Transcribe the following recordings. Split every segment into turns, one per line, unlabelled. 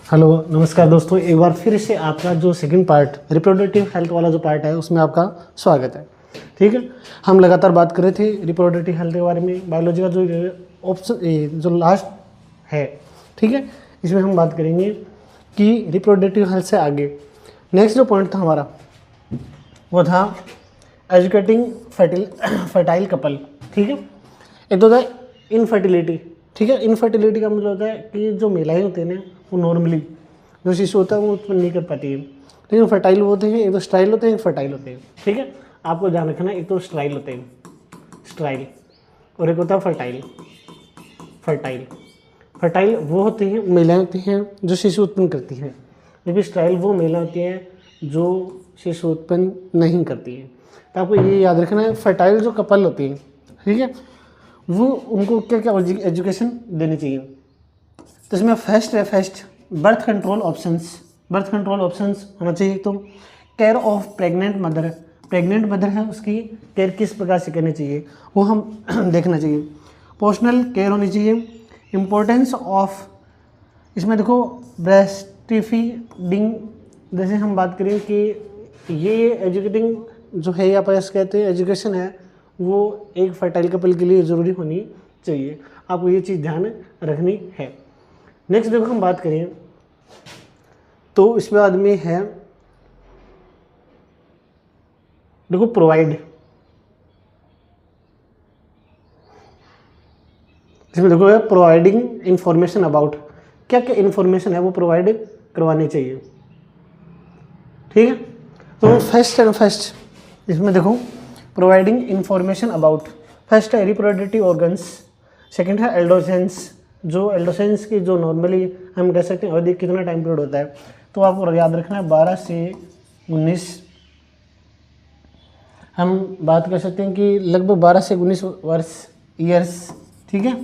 Hello नमस्कार दोस्तों, एक बार फिर से आपका जो सेकंड पार्ट रिप्रोडक्टिव हेल्थ वाला जो पार्ट है उसमें आपका स्वागत है। ठीक है, हम लगातार बात कर रहे थे रिप्रोडक्टिव हेल्थ के बारे में। बायोलॉजी का जो ऑप्शन जो लास्ट है, ठीक है, इसमें हम बात करेंगे कि रिप्रोडक्टिव हेल्थ से आगे नेक्स्ट जो पॉइंट था हमारा वो था एजुकेटिंग फर्टाइल कपल। ठीक है, एक तो होता है इनफर्टिलिटी। ठीक है, इनफर्टिलिटी का मतलब होता है कि जो महिलाएं होती हैं ना वो नॉर्मली जो शिशु होता है वो उत्पन्न नहीं कर पाती है। लेकिन फर्टाइल वो होते हैं, एक तो स्ट्राइल होते हैं, एक फर्टाइल होते हैं। ठीक है, आपको ध्यान रखना, एक तो स्ट्राइल होते हैं, स्ट्राइल, और एक होता है फर्टाइल। फर्टाइल फर्टाइल वो होती हैं महिलाएं होती हैं जो शिशु उत्पन्न करती हैं, लेकिन स्ट्राइल वो महिला होती हैं जो शिशु उत्पन्न नहीं करती है। तो आपको ये याद रखना है, फर्टाइल जो कपल होती हैं, ठीक है, वो उनको क्या क्या एजुकेशन देनी चाहिए। तो इसमें फर्स्ट है, first birth control options. Birth control options होना चाहिए। तो care of pregnant mother, pregnant mother है उसकी केयर किस प्रकार से करनी चाहिए वो हम देखना चाहिए। पोस्टनल केयर होनी चाहिए। इम्पोर्टेंस ऑफ, इसमें देखो ब्रेस्ट फीडिंग, जैसे हम बात करें कि ये एजुकेटिंग जो है या पर कहते हैं एजुकेशन है वो एक फर्टाइल कपल के लिए ज़रूरी होनी चाहिए। आपको ये चीज़ ध्यान रखनी है। नेक्स्ट देखो हम बात करें तो इसमें बाद में है देखो प्रोवाइड, इसमें देखो है प्रोवाइडिंग इंफॉर्मेशन अबाउट, क्या क्या इंफॉर्मेशन है वो प्रोवाइड करवानी चाहिए। ठीक है, तो फर्स्ट एंड फर्स्ट इसमें देखो प्रोवाइडिंग इंफॉर्मेशन अबाउट, फर्स्ट है रिप्रोडक्टिव ऑर्गन्स, सेकंड है एल्डोसेंस। जो एल्डोसेंस की जो नॉर्मली हम कह सकते हैं अवधि कितना टाइम पीरियड होता है, तो आपको याद रखना है 12 से 19, हम बात कर सकते हैं कि लगभग 12 से 19 वर्ष, ईयर्स। ठीक है,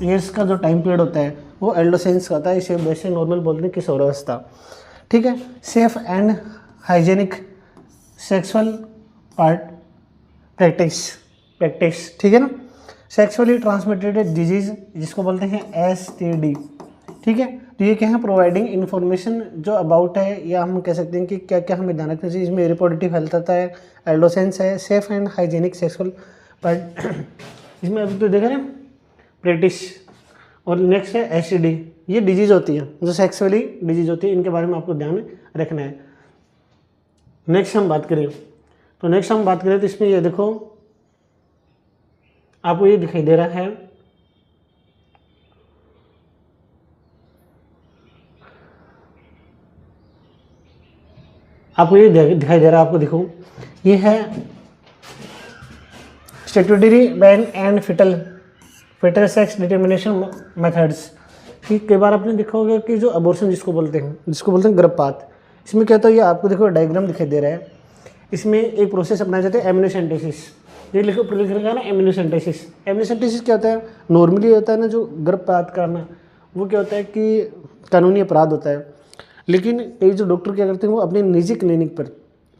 ईयर्स का जो टाइम पीरियड होता है वो एल्डोसेंस का होता है। इसे वैसे नॉर्मल बोलते हैं किशोरावस्था। ठीक है, safe and hygienic sexual part practice, ठीक है ना। सेक्सुअली ट्रांसमिटेड डिजीज जिसको बोलते हैं STD। ठीक है, तो ये क्या है, प्रोवाइडिंग इन्फॉर्मेशन जो अबाउट है, या हम कह सकते हैं कि क्या क्या हमें ध्यान रखना चाहिए। इसमें रिप्रोडक्टिव हेल्थ आता है, एल्डोसेंस है, safe and hygienic sexual part इसमें अभी तो देखा ना प्रैक्टिस, और नेक्स्ट है STD। ये डिजीज होती है जो सेक्सुअली डिजीज होती है, इनके बारे में आपको ध्यान रखना है। नेक्स्ट हम बात करें तो इसमें ये देखो आपको ये दिखाई दे रहा है, आपको ये दिखाई दे रहा है, आपको देखो ये है statutory ban and foetal sex determination methods. कि कई बार आपने देखा होगा कि जो अबॉर्शन जिसको बोलते हैं गर्भपात, इसमें क्या होता है, ये आपको देखो डायग्राम दिखाई दे रहा है। इसमें एक प्रोसेस अपनाया जाता है एम्नियोसेंटेसिस। ये लिख रखा है ना एम्नियोसेंटेसिस। एम्नियोसेंटेसिस क्या होता है, नॉर्मली होता है ना जो गर्भपात करना, वो क्या होता है कि कानूनी अपराध होता है। लेकिन एक जो डॉक्टर क्या करते हैं वो अपने निजी क्लिनिक पर,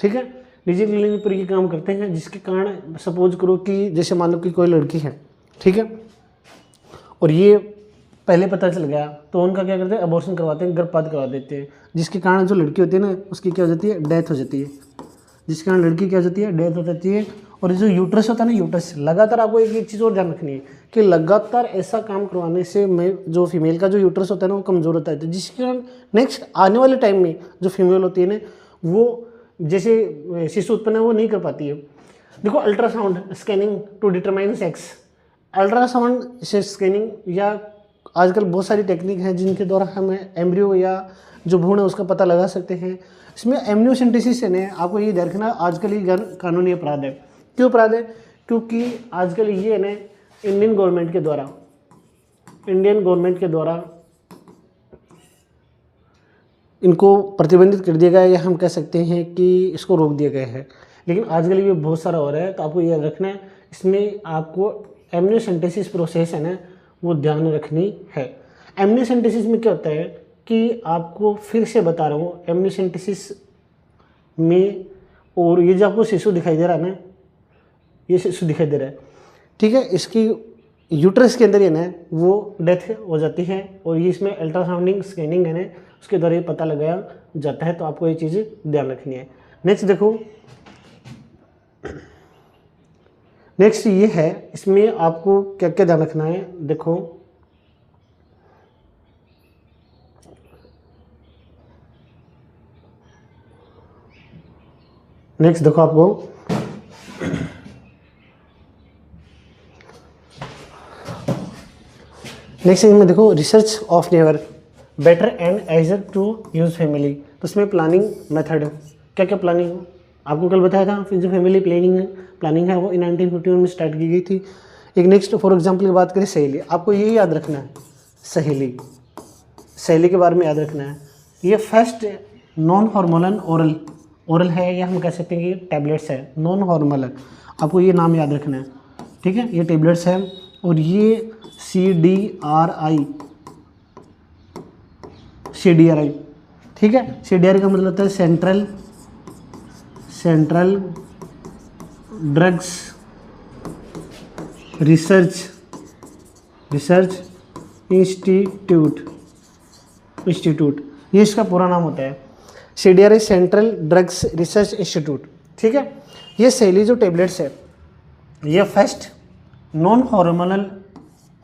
ठीक है, निजी क्लिनिक पर ये काम करते हैं, जिसके कारण सपोज करो कि जैसे मान लो कि कोई लड़की है, ठीक है, और ये पहले पता चल गया तो उनका क्या करते हैं, अबॉर्शन करवाते हैं, गर्भपात करवा देते हैं, जिसके कारण जो लड़की होती है ना उसकी क्या हो जाती है, डेथ हो जाती है। जिसके कारण लड़की क्या हो जाती है, डेथ हो जाती है। और जो यूट्रस होता है ना, यूट्रस लगातार, आपको एक चीज़ और ध्यान रखनी है कि लगातार ऐसा काम करवाने से जो फीमेल का जो यूट्रस होता है ना वो कमज़ोर होता है, जिसके कारण नेक्स्ट आने वाले टाइम में जो फीमेल होती है ना वो जैसे शिशु उत्पन्न है वो नहीं कर पाती है। देखो ultrasound scanning to determine sex, ultrasound से स्कैनिंग, या आजकल बहुत सारी टेक्निक हैं जिनके द्वारा हम एम्ब्रियो या जो भ्रूण है उसका पता लगा सकते हैं। इसमें एम्नियोसेंटेसिस है ना, आपको ये ध्यान रखना, आजकल ये कानूनी अपराध है। क्यों अपराध है, क्योंकि आजकल ये है ना इंडियन गवर्नमेंट के द्वारा इनको प्रतिबंधित कर दिया गया है, या हम कह सकते हैं कि इसको रोक दिया गया है। लेकिन आजकल ये बहुत सारा हो रहा है, तो आपको याद रखना है, इसमें आपको एम्नियोसेंटेसिस प्रोसेस है ना वो ध्यान रखनी है। एम्नियोसेंटेसिस में क्या होता है कि आपको फिर से बता रहा हूँ, एम्नियोसेंटेसिस में, और ये जो आपको शिशु दिखाई दे रहा है ना, ये शिशु दिखाई दे रहा है, ठीक है, इसकी यूट्रस के अंदर ये ना वो डेथ हो जाती है, और ये इसमें अल्ट्रासाउंडिंग स्कैनिंग है ना उसके द्वारा ये पता लगाया जाता है। तो आपको ये चीज़ ध्यान रखनी है। नेक्स्ट देखो, नेक्स्ट ये है, इसमें आपको क्या क्या ध्यान रखना है। देखो नेक्स्ट देखो आपको नेक्स्ट इसमें देखो, research of never better and eager to use family. तो इसमें प्लानिंग मेथड, क्या क्या प्लानिंग आपको कल बताया था। फिर जो फैमिली प्लानिंग है वो 1951 में स्टार्ट की गई थी। एक नेक्स्ट फॉर एग्जांपल की बात करें, सहेली, आपको ये याद रखना है, सहेली के बारे में याद रखना है। ये फर्स्ट नॉन हार्मोनल ओरल है, या हम कह सकते हैं कि टैबलेट्स है, नॉन हार्मोनल, आपको ये नाम याद रखना है, ठीक है। ये टैबलेट्स है और ये CDRI, ठीक है। CDRI का मतलब होता है सेंट्रल ड्रग्स रिसर्च इंस्टीट्यूट, ये इसका पूरा नाम होता है, CDRI central drugs research institute, ठीक है। ये सहेली जो टैबलेट्स है, ये फर्स्ट नॉन हार्मोनल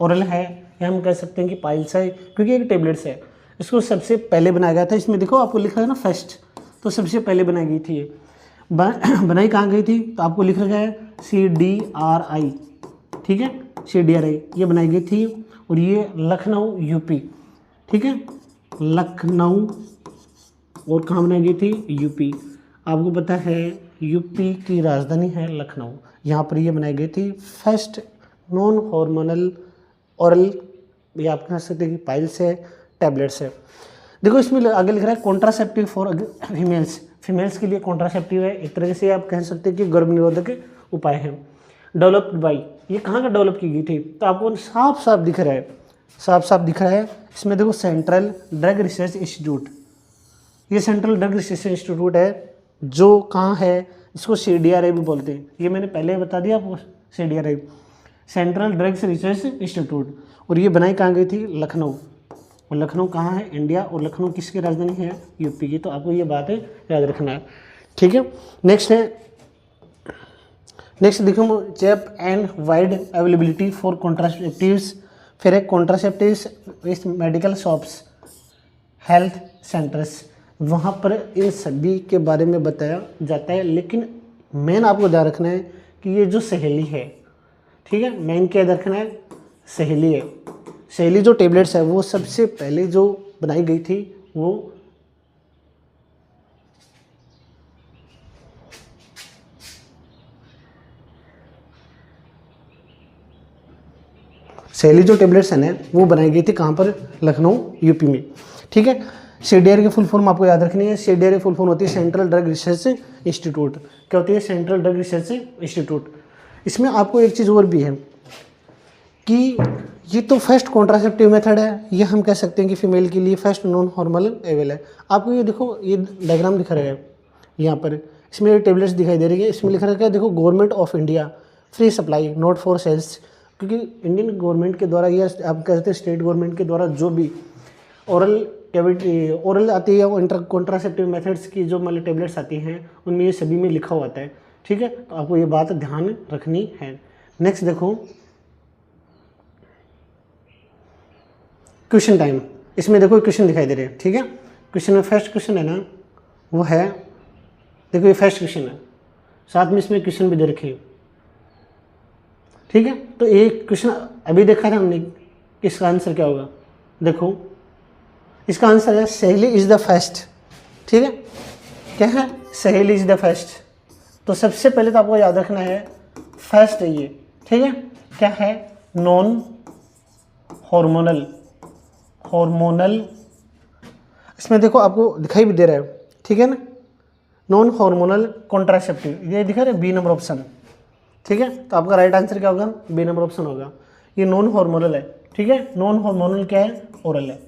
ओरल है, या हम कह सकते हैं कि पाइल्स है, क्योंकि एक टैबलेट्स है। इसको सबसे पहले बनाया गया था, इसमें देखो आपको लिखा है ना फर्स्ट, तो सबसे पहले बनाई गई थी ये। बनाई कहाँ गई थी, तो आपको लिख रखा है CDRI, ठीक है, CDRI ये बनाई गई थी, और ये लखनऊ यूपी, ठीक है, लखनऊ, और कहाँ बनाई गई थी, यूपी। आपको पता है यूपी की राजधानी है लखनऊ, यहाँ पर ये बनाई गई थी फर्स्ट नॉन हार्मोनल ओरल, ये आप कह सकते हैं कि पाइल्स है, टैबलेट्स है। देखो इसमें आगे लिख रहा है कॉन्ट्रासेप्टिव फॉर फीमेल्स के लिए कॉन्ट्रासेप्टिव है, एक तरह से आप कह सकते हैं कि गर्भ निरोधक उपाय है। डेवलप्ड बाई, ये कहाँ का डेवलप की गई थी, तो आपको साफ साफ दिख रहा है, इसमें देखो सेंट्रल ड्रग रिसर्च इंस्टीट्यूट, ये सेंट्रल ड्रग रिसर्च इंस्टीट्यूट है, जो कहाँ है, इसको CDRI भी बोलते हैं, ये मैंने पहले बता दिया आपको, CDRI central drugs research institute, और ये बनाई कहाँ गई थी, लखनऊ, और लखनऊ कहाँ है, इंडिया, और लखनऊ किसकी राजधानी है, यूपी की। तो आपको ये बात है याद रखना है, ठीक है। नेक्स्ट देखो, cheap and wide availability for contraceptives, फिर है contraceptives with medical shops, health centres, वहाँ पर इन सभी के बारे में बताया जाता है। लेकिन मेन आपको ध्यान रखना है कि ये जो सहेली है, ठीक है, मेन क्या याद रखना है, सहेली है। सहेली जो टेबलेट्स है वो सबसे पहले जो बनाई गई थी, वो सहेली जो टेबलेट्स है ना, वो बनाई गई थी कहाँ पर, लखनऊ यूपी में, ठीक है। CDRI की फुल फॉर्म आपको याद रखनी है, CDRI फुल फॉर्म होती है सेंट्रल ड्रग रिसर्च इंस्टीट्यूट। क्या होती है, सेंट्रल ड्रग रिसर्च इंस्टीट्यूट। इसमें आपको एक चीज़ और भी है कि ये तो फर्स्ट कॉन्ट्रासेप्टिव मेथड है, ये हम कह सकते हैं कि फीमेल के लिए फर्स्ट नॉन हार्मोनल एवेल है। आपको ये देखो, ये डायग्राम दिखा रहा है यहाँ पर, इसमें टेबलेट्स दिखाई दे रही है, इसमें लिखा रखा है देखो, government of India free supply not for sales, क्योंकि इंडियन गवर्नमेंट के द्वारा या आप कहते हैं स्टेट गवर्नमेंट के द्वारा जो भी ओरल आती है, वो कॉन्ट्रासेप्टिव मेथड्स की जो मतलब टेबलेट्स आती हैं, उनमें ये सभी में लिखा हुआ है, ठीक है। तो आपको ये बात ध्यान रखनी है। नेक्स्ट देखो, क्वेश्चन टाइम, इसमें देखो क्वेश्चन दिखाई दे रहे हैं, ठीक है। क्वेश्चन में फर्स्ट क्वेश्चन है ना, वो है, देखो ये फर्स्ट क्वेश्चन है, साथ में इसमें क्वेश्चन भी दे रखे हैं, ठीक है। तो एक क्वेश्चन अभी देखा था हमने, इसका आंसर क्या होगा, देखो इसका आंसर है सहेली इज द फर्स्ट, ठीक है। क्या है, सहेली इज द फर्स्ट। तो सबसे पहले तो आपको याद रखना है फर्स्ट है ये, ठीक है। क्या है, नॉन हार्मोनल, इसमें देखो आपको दिखाई भी दे रहा है, ठीक है ना, नॉन हार्मोनल कॉन्ट्रासेप्टिव, ये दिखा रहा है, बी नंबर ऑप्शन, ठीक है। तो आपका राइट आंसर क्या होगा, बी नंबर ऑप्शन होगा। ये नॉन हार्मोनल है, ठीक है, नॉन हार्मोनल क्या है, ओरल है।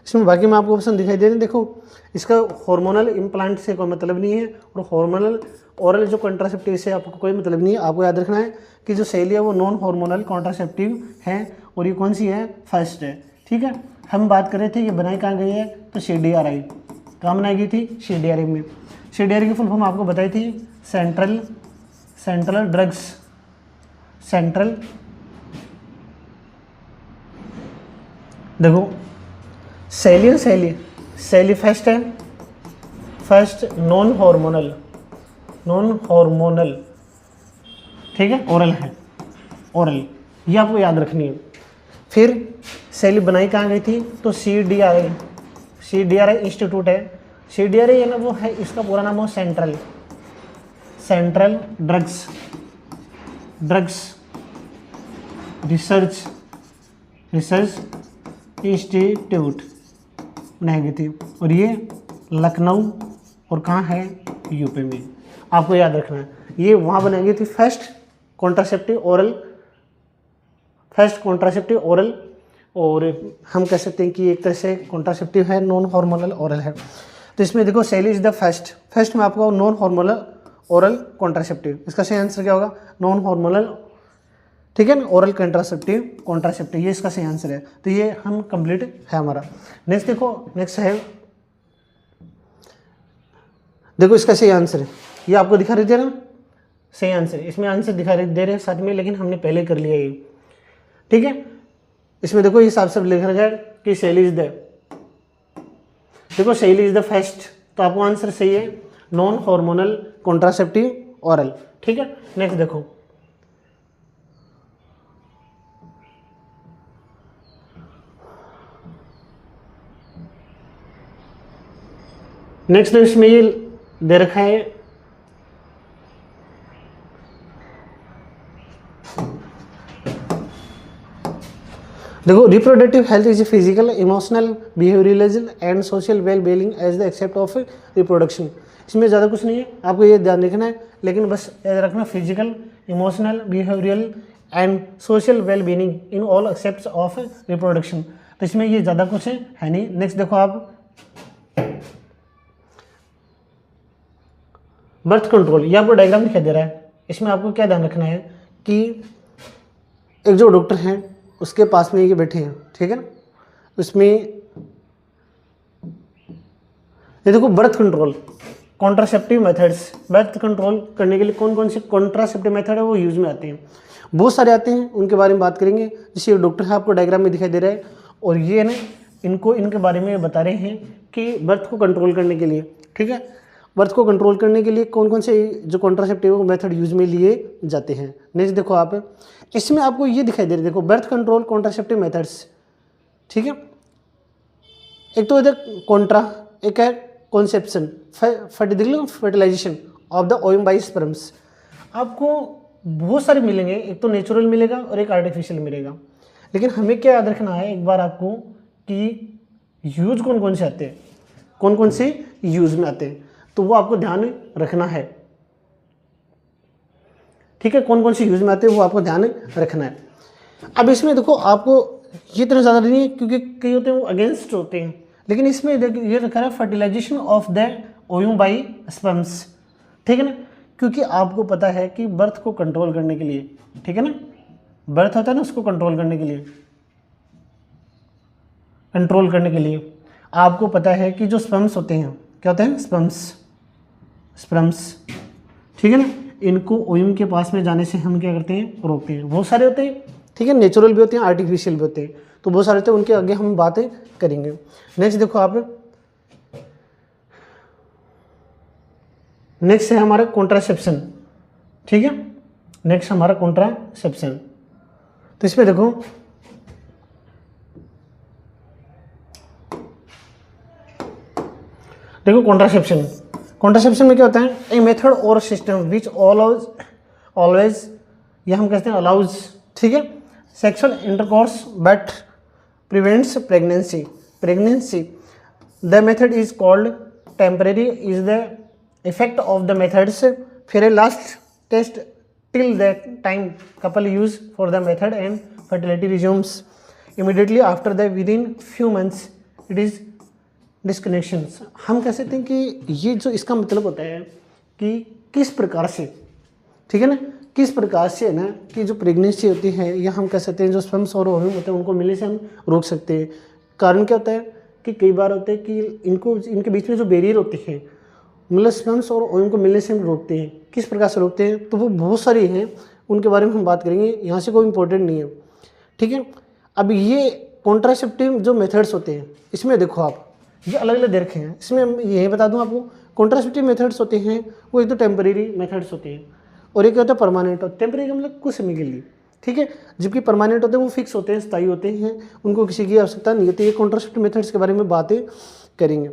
इसमें बाकी में आपको ऑप्शन दिखाई दे रहे हैं, देखो इसका हार्मोनल इम्प्लांट से कोई मतलब नहीं है, और हार्मोनल ओरल जो कॉन्ट्रासेप्टिव से आपको कोई मतलब नहीं है। आपको याद रखना है कि जो सहेली है वो नॉन हार्मोनल कॉन्ट्रासेप्टिव है, और ये कौन सी है, फर्स्ट है, ठीक है। हम बात कर रहे थे ये बनाई कहाँ गई है, तो CDRI कहाँ बनाई गई थी, CDRI में। CDRI की फुल फॉर्म आपको बताई थी, सेंट्रल ड्रग्स, सेंट्रल, देखो सैली फर्स्ट है, फर्स्ट नॉन हार्मोनल, ठीक है, ओरल है, ओरल, ये आपको याद रखनी है। फिर सैली बनाई कहाँ गई थी, तो CDRI इंस्टीट्यूट है। CDRI है ना, वो है, इसका पूरा नाम हो सेंट्रल ड्रग्स रिसर्च इंस्टीट्यूट बनाई गई थी, और ये लखनऊ और कहाँ है, यूपी में। आपको याद रखना है, ये वहाँ बनाई गई थी फर्स्ट कॉन्ट्रासेप्टिव ओरल, और हम कह सकते हैं कि एक तरह से कॉन्ट्रासेप्टिव है, नॉन हार्मोनल ओरल है। तो इसमें देखो सैली इज द फर्स्ट में आपको नॉन हार्मोनल ओरल कॉन्ट्रासेप्टिव, इसका सही आंसर क्या होगा, नॉन हार्मोनल, ठीक है ना, ओरल कॉन्ट्रासेप्टिव, ये इसका सही आंसर है। तो ये हम कंप्लीट है हमारा। नेक्स्ट देखो इसका सही आंसर है, ये आपको दिखा रही थी ना, सही आंसर है, इसमें आंसर दे रहे हैं साथ में, लेकिन हमने पहले कर लिया ये, ठीक है। इसमें देखो ये हिसाब से लिख रखा है कि सैली इज द फर्स्ट, तो आपको आंसर सही है, नॉन हार्मोनल कॉन्ट्रासेप्टिव ओरल, ठीक है। नेक्स्ट देखो, नेक्स्ट इसमें ये दे रखा है, देखो reproductive health is physical, emotional, behavioural and social well being as the except of reproduction. इसमें ज़्यादा कुछ नहीं है, आपको ये ध्यान रखना है, लेकिन बस याद रखना physical, emotional, behavioural and social well being in all accepts of reproduction. तो इसमें ये ज़्यादा कुछ है नहीं। नेक्स्ट देखो आप, बर्थ कंट्रोल, ये आपको डायग्राम दिखाई दे रहा है। इसमें आपको क्या ध्यान रखना है कि एक जो डॉक्टर हैं उसके पास में ये बैठे हैं, ठीक है ना, उसमें ये देखो birth control, contraceptive methods, birth control करने के लिए कौन कौन से कॉन्ट्रासेप्टिव मेथड है वो यूज में आते हैं, बहुत सारे आते हैं, उनके बारे में बात करेंगे। जैसे डॉक्टर है आपको डायग्राम में दिखाई दे रहा है, और ये ना इनके बारे में बता रहे हैं कि बर्थ को कंट्रोल करने के लिए, ठीक है, बर्थ को कंट्रोल करने के लिए कौन कौन से जो कॉन्ट्रासेप्टिव मेथड यूज में लिए जाते हैं। नेक्स्ट देखो आप, इसमें आपको ये दिखाई दे रहा है, देखो बर्थ कंट्रोल कॉन्ट्रासेप्टिव मेथड्स, ठीक है। एक तो इधर एक है conception, fertilization of the ovum by sperms. आपको बहुत सारे मिलेंगे, एक तो नेचुरल मिलेगा और एक आर्टिफिशियल मिलेगा, लेकिन हमें क्या याद रखना है एक बार आपको कि यूज कौन कौन से आते हैं, कौन कौन से यूज में आते हैं, तो वो आपको ध्यान रखना है, ठीक है, कौन कौन से यूज में आते हैं वो आपको ध्यान रखना है। अब इसमें देखो आपको ये इतना ज़्यादा नहीं है, क्योंकि कई होते हैं वो अगेंस्ट होते हैं, लेकिन इसमें ये रखा है fertilization of the ovum by sperms, ठीक है ना, क्योंकि आपको पता है कि बर्थ को कंट्रोल करने के लिए, ठीक है ना, बर्थ होता है ना, उसको कंट्रोल करने के लिए आपको पता है कि जो स्पर्म्स होते हैं, क्या होते हैं, स्पर्म्स, ठीक है ना, इनको ओवम के पास में जाने से हम क्या करते हैं, रोकते हैं। बहुत सारे होते हैं, ठीक है, नेचुरल भी होते हैं, आर्टिफिशियल भी होते हैं, तो बहुत सारे होते हैं, उनके आगे हम बातें करेंगे। नेक्स्ट देखो आप, नेक्स्ट है हमारा कॉन्ट्रासेप्शन, ठीक है, नेक्स्ट हमारा कॉन्ट्रासेप्शन। तो इसमें देखो कॉन्ट्रासेप्शन में क्या होता है, ए मेथड और सिस्टम विच ऑलवेज या हम कहते हैं अलाउज, ठीक है, sexual intercourse but prevents pregnancy. The method is called temporary, is the effect of the methods फिर a last test till the time couple use for the method and fertility resumes immediately after the within few months it is disconnections. हम कह सकते हैं कि ये जो इसका मतलब होता है कि किस प्रकार से, ठीक है ना, किस प्रकार से है ना कि जो प्रेगनेंसी होती है, या हम कह सकते हैं जो स्पर्म्स और ओवम होते हैं उनको मिलने से हम रोक सकते हैं, कारण क्या होता है कि कई बार होता है कि इनके बीच में जो बैरियर होते हैं, मतलब स्पर्म्स और ओवम को मिलने से हम रोकते हैं। किस प्रकार से रोकते हैं, तो वो बहुत सारी हैं, उनके बारे में हम बात करेंगे, यहाँ से कोई इंपॉर्टेंट नहीं है, ठीक है। अब ये कॉन्ट्रासेप्टिव जो मेथड्स होते हैं, इसमें देखो आप ये अलग अलग दे रखे हैं। इसमें यही बता दूं आपको, कॉन्ट्रासेप्टिव मेथड्स होते हैं वो एक तो टेम्परेरी मेथड्स होते हैं और एक होता है परमानेंट। टेम्परेरी का मतलब कुछ समय के लिए, ठीक है, जबकि परमानेंट होते हैं वो फिक्स होते हैं, स्थायी होते हैं, उनको किसी की आवश्यकता नहीं होती। ये कॉन्ट्रासेप्टिव मेथड्स के बारे में बातें करेंगे।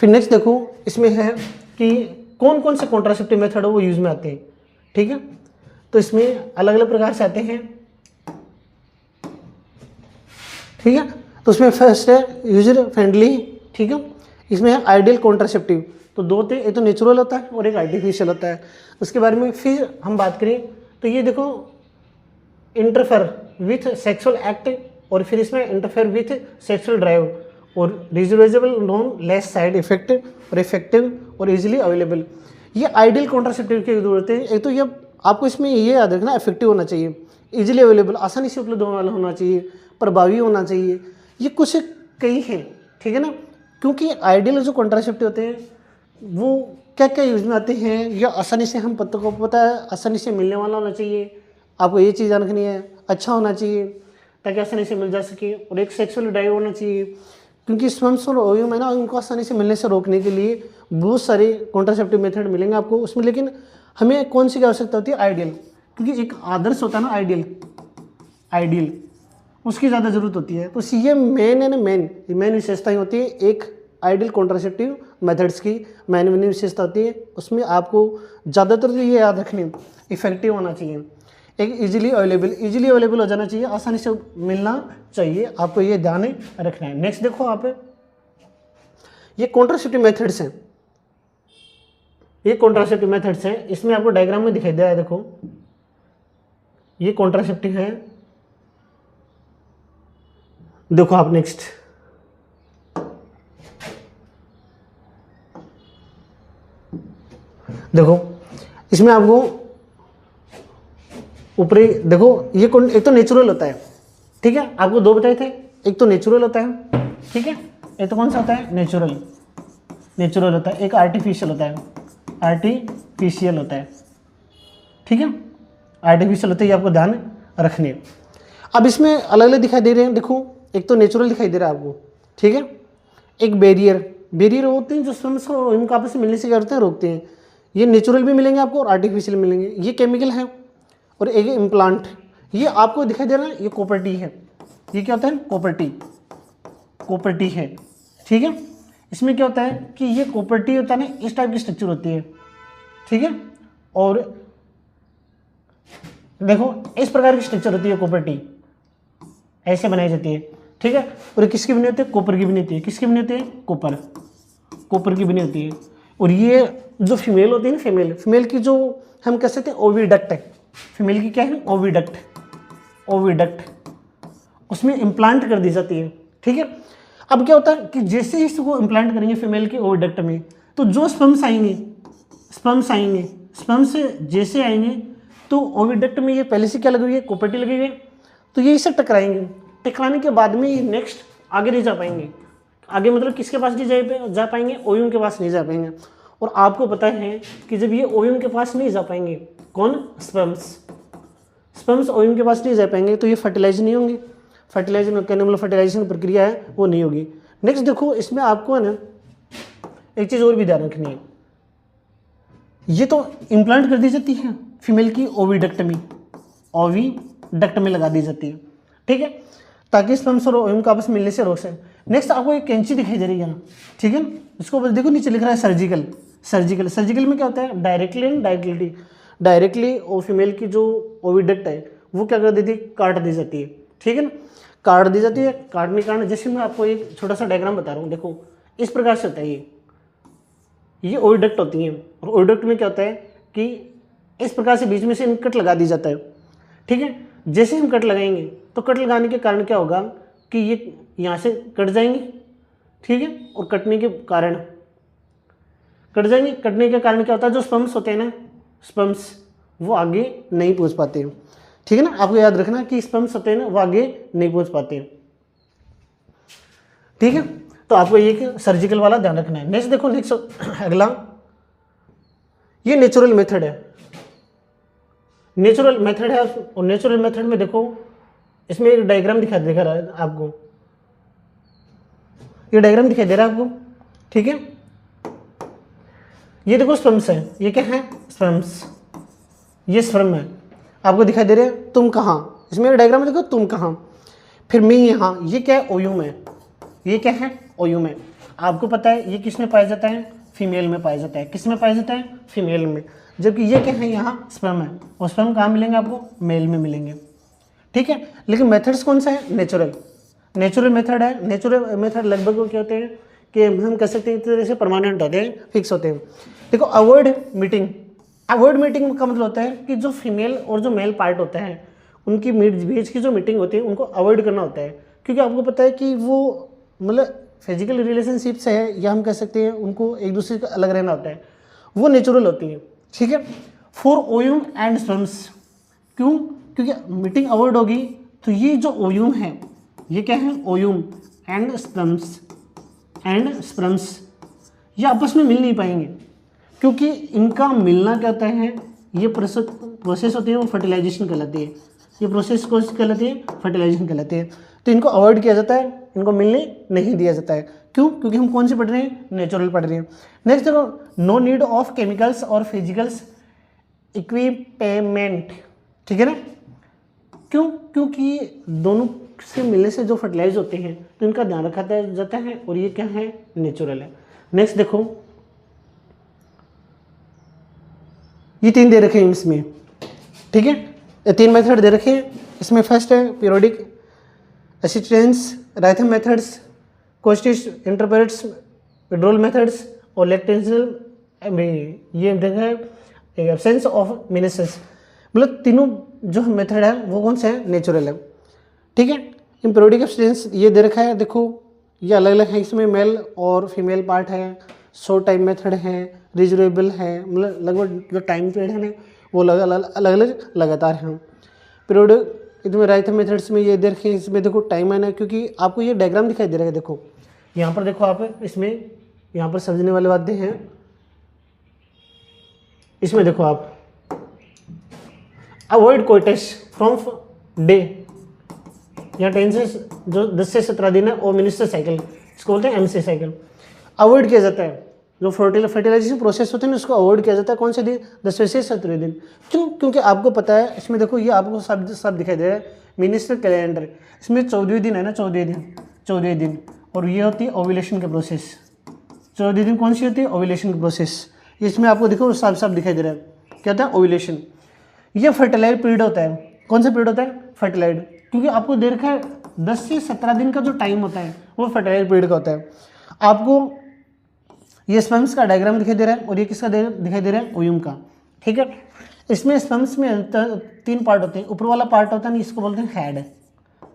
फिर नेक्स्ट देखो इसमें है कि कौन कौन से कॉन्ट्रासेप्टिव मेथड है वो यूज में आते हैं, ठीक है। तो इसमें अलग अलग प्रकार से आते हैं, ठीक है। तो उसमें फर्स्ट है यूजर फ्रेंडली, ठीक है। इसमें है आइडियल कॉन्ट्रासेप्टिव, तो दो थे, एक तो नेचुरल होता है और एक आर्टिफिशियल होता है। उसके बारे में फिर हम बात करें तो ये देखो इंटरफेयर विथ सेक्सुअल एक्ट, और फिर इसमें इंटरफेयर विथ सेक्सुअल ड्राइव, और रिजर्वेबल नॉन लेस साइड इफेक्ट और इफेक्टिव और इजीली अवेलेबल। ये आइडियल कॉन्ट्रासेप्टिव की जरूरत है। एक तो ये आपको इसमें ये याद रखना, इफेक्टिव होना चाहिए, इजीली अवेलेबल आसानी से उपलब्ध होने वाला होना चाहिए, प्रभावी होना चाहिए। ये कुछ कई हैं, ठीक है ना, क्योंकि आइडियल जो कॉन्ट्रासेप्टिव होते हैं वो क्या क्या यूज में आते हैं, या आसानी से हम पत्तों को पता है, आसानी से मिलने वाला होना चाहिए, आपको ये चीज़ रखनी है, अच्छा होना चाहिए ताकि आसानी से मिल जा सके, और एक सेक्सुअल ड्राइव होना चाहिए, क्योंकि स्पर्म्स और ओव्यूम है ना, उनको आसानी से मिलने से रोकने के लिए बहुत सारे कॉन्ट्रासेप्टिव मेथड मिलेंगे आपको उसमें। लेकिन हमें कौन सी की आवश्यकता होती है, आइडियल, क्योंकि एक आदर्श होता है ना आइडियल उसकी ज़्यादा जरूरत होती है। तो ये मेन है ना, मेन विशेषताएं होती है एक आइडियल कॉन्ट्रासेप्टिव मेथड्स की, मेन विशेषता होती है। उसमें आपको ज़्यादातर तो ये याद रखनी, इफेक्टिव होना चाहिए, एक इजीली अवेलेबल हो जाना चाहिए, आसानी से मिलना चाहिए, आपको ये ध्यान रखना है। नेक्स्ट देखो आप, ये कॉन्ट्रासेप्टिव मेथड्स हैं, ये कॉन्ट्रासेप्टिव मेथड्स हैं, इसमें आपको डायग्राम में दिखाई दे रहा है, देखो ये कॉन्ट्रासेप्टिव है। देखो आप नेक्स्ट देखो, इसमें आपको ऊपरी देखो, ये एक तो नेचुरल होता है, ठीक है, आपको दो बताए थे, एक तो नेचुरल होता है, ठीक है, एक तो कौन सा होता है, नेचुरल होता है, एक आर्टिफिशियल होता है, ठीक है, आर्टिफिशियल होता है, ये आपको ध्यान रखने। अब इसमें अलग अलग दिखाई दे रहे हैं, देखो एक तो नेचुरल दिखाई दे रहा है आपको, ठीक है, एक बैरियर होते हैं जो स्पर्म्स को इनका आपस में मिलने से क्या करते हैं, रोकते हैं। ये नेचुरल भी मिलेंगे आपको और आर्टिफिशियल मिलेंगे, ये केमिकल है। और एक इम्प्लांट, ये आपको दिखाई दे रहा है, ये कॉपर्टी है, ये क्या होता है, कॉपर्टी है, ठीक है। इसमें क्या होता है कि ये कॉपर्टी होता है ना, इस टाइप की स्ट्रक्चर होती है, ठीक है, और देखो इस प्रकार की स्ट्रक्चर होती है, कॉपर्टी ऐसे बनाई जाती है, ठीक है। और ये किसकी बनी होती है, कॉपर की बनी होती है, किसकी बनी होती है, कॉपर की बनी होती है। और ये जो फीमेल होती है ना, फीमेल की जो हम कह सकते हैं ओविडक्ट है, फीमेल की क्या है, ओविडक्ट, उसमें इम्प्लांट कर दी जाती है, ठीक है। अब क्या होता है कि जैसे ही इसको इम्प्लांट करेंगे फीमेल के ओविडक्ट में, तो जो स्पर्म्स जैसे आएंगे तो ओविडक्ट में ये पहले से क्या लगी हुई है, कॉपर्टी लगी हुई है, तो ये इसे टकराने के बाद में ये नेक्स्ट आगे नहीं जा पाएंगे, आगे मतलब किसके पास नहीं जा पाएंगे, ओव्यूम के पास नहीं जा पाएंगे। और आपको पता है कि जब ये ओव्यूम के पास नहीं जा पाएंगे, कौन, स्पर्म्स ओव्यूम के पास नहीं जा पाएंगे, तो ये फर्टिलाइज नहीं होंगे, फर्टिलाइजेशन प्रक्रिया है वो नहीं होगी। नेक्स्ट देखो, इसमें आपको है ना एक चीज़ और भी ध्यान रखनी है, ये तो इम्प्लांट कर दी जाती है फीमेल की ओविडक्ट में लगा दी जाती है, ठीक है, ताकि स्पर्म्स और ओव्यूम का आपस में मिलने से रोक सके। नेक्स्ट आपको एक कैंची दिखाई दे रही है ना, ठीक है, इसको बस देखो नीचे लिख रहा है सर्जिकल में क्या होता है, डायरेक्टली और फीमेल की जो ओविडक्ट है वो क्या कर देती है, काट दी जाती है, ठीक है ना, काटने के कारण, जैसे मैं आपको एक छोटा सा डायग्राम बता रहा हूँ, देखो इस प्रकार से होता है, ये ओविडक्ट होती हैं, और ओविडक्ट में क्या होता है कि इस प्रकार से बीच में से कट लगा दी जाता है, ठीक है। जैसे हम कट लगाएंगे तो कट लगाने के कारण क्या होगा कि ये यहाँ से कट जाएंगे, ठीक है, और कटने के कारण क्या होता है, जो स्पर्म्स होते हैं ना, वो आगे नहीं पहुँच पाते हैं, ठीक है ना। आपको याद रखना कि स्पर्म्स होते हैं ना वो आगे नहीं पहुंच पाते, ठीक है। तो आपको ये सर्जिकल वाला ध्यान रखना है। नेक्स्ट देखो, नेक्स्ट अगला, ये नेचुरल मेथड है। नेचुरल मेथड है, और नेचुरल मेथड में देखो इसमें एक डायग्राम दिखा रहा है आपको, ये डायग्राम दिखाई दे रहा है आपको, ठीक है। ये देखो स्पर्म्स है, ये क्या है स्पर्म्स, ये स्पर्म है, आपको दिखाई दे रहे हैं। तुम कहाँ, इसमें एक डायग्राम में देखो तुम कहाँ, फिर मैं यहाँ, ये क्या है ओयूम है, ये क्या है ओयूम है। आपको पता है ये किस में पाया जाता है, फीमेल में पाया जाता है। किस में पाया जाता है, फीमेल में। जबकि ये क्या है यहाँ स्पर्म है, और स्पर्म कहाँ मिलेंगे आपको, मेल में मिलेंगे, ठीक है। लेकिन मेथड्स कौन सा है, नेचुरल, नेचुरल मेथड है। नेचुरल मेथड लगभग क्या होते हैं कि हम कह सकते हैं एक तरह से परमानेंट होते हैं, फिक्स होते हैं। देखो अवॉइड मीटिंग, अवॉइड मीटिंग का मतलब होता है कि जो फीमेल और जो मेल पार्ट होता है उनकी बीच की जो मीटिंग होती है उनको अवॉइड करना होता है, क्योंकि आपको पता है कि वो मतलब फिजिकल रिलेशनशिप से है, या हम कह सकते हैं उनको एक दूसरे से अलग रहना होता है, वो नेचुरल होती है, ठीक है। फॉर ओयूम एंड स्पर्म्स, क्यों, क्योंकि मीटिंग अवॉइड होगी तो ये जो ओयूम है, ये क्या है ओयूम एंड स्पर्म्स, ये आपस में मिल नहीं पाएंगे, क्योंकि इनका मिलना क्या होता है, ये प्रोसेस होती है वो फर्टिलाइजेशन कहलाती है। ये प्रोसेस कौन सी कहलाती है, फर्टिलाइजेशन कहलाती है। तो इनको अवॉइड किया जाता है, इनको मिलने नहीं दिया जाता है। क्यों, क्योंकि हम कौन से पढ़ रहे हैं, नेचुरल पढ़ रहे हैं। नेक्स्ट देखो, नो नीड ऑफ केमिकल्स और फिजिकल्स इक्विपमेंट, ठीक है ना। क्यों, क्योंकि दोनों से मिलने से जो फर्टिलाइज होते हैं तो इनका ध्यान रखा जाता है, और ये क्या है, नेचुरल है। नेक्स्ट देखो, ये तीन दे रखे हैं इसमें, ठीक है। ये तीन मेथड दे रखे हैं इसमें। फर्स्ट है periodic abstinence, rhythm methods, coitus interruptus, withdrawal methods, और लैक्टेंशियल ये देखा है एब्सेंस ऑफ मिनेसेस। मतलब तीनों जो मेथड है वो कौन से है, नेचुरल है, ठीक है। इन पीरियोडिक असिस्टेंस ये दे रखा है, देखो ये अलग अलग है, इसमें मेल और फीमेल पार्ट है, शॉर्ट टाइम मेथड है, रिजरेबल है, मतलब लगभग जो टाइम पीरियड है ना वो अलग अलग लगातार हैं। पीरियोडिक इसमें रायथम मेथड्स में ये देखें, इसमें देखो टाइम है ना, क्योंकि आपको ये डायग्राम दिखाई दे रहा है, देखो यहाँ पर देखो आप, इसमें यहाँ पर समझने वाले बातें हैं। इसमें देखो आप, अवॉइड कोइटस फ्रॉम डे, यहाँ 10 से जो 10 से 17 दिन है, और मिनिस्टर साइकिल, इसको बोलते हैं एमसी साइकिल, अवॉइड किया जाता है। जो फर्टिलाइजेशन प्रोसेस होते हैं ना उसको अवॉइड किया जाता है, कौन से दिन, 10 से 17 दिन। क्यों, क्योंकि आपको पता है इसमें देखो ये आपको सब दिखाई दे रहा है, मिनिस्टर कैलेंडर, इसमें 14वें दिन है ना, 14वें दिन, और ये होती है ओव्यूलेशन के प्रोसेस। 14वें दिन कौन सी होती है, ओव्यूलेशन की प्रोसेस। इसमें आपको देखो सब दिखाई दे रहा है, क्या होता है, ओव्यूलेशन। ये फर्टिलाइज पीरियड होता है, कौन सा पीरियड होता है, फर्टिलाइज, क्योंकि आपको दे रखा है 10 से 17 दिन का जो टाइम होता है वो फर्टिलाइज पीरियड का होता है। आपको ये स्पर्म्स का डायग्राम दिखाई दे रहा है, और ये किसका दिखाई दे रहा है, ओयूम का, ठीक है। इसमें स्पर्म्स में 3 पार्ट होते हैं। ऊपर वाला पार्ट होता है ना, इसको बोलते हैं हेड,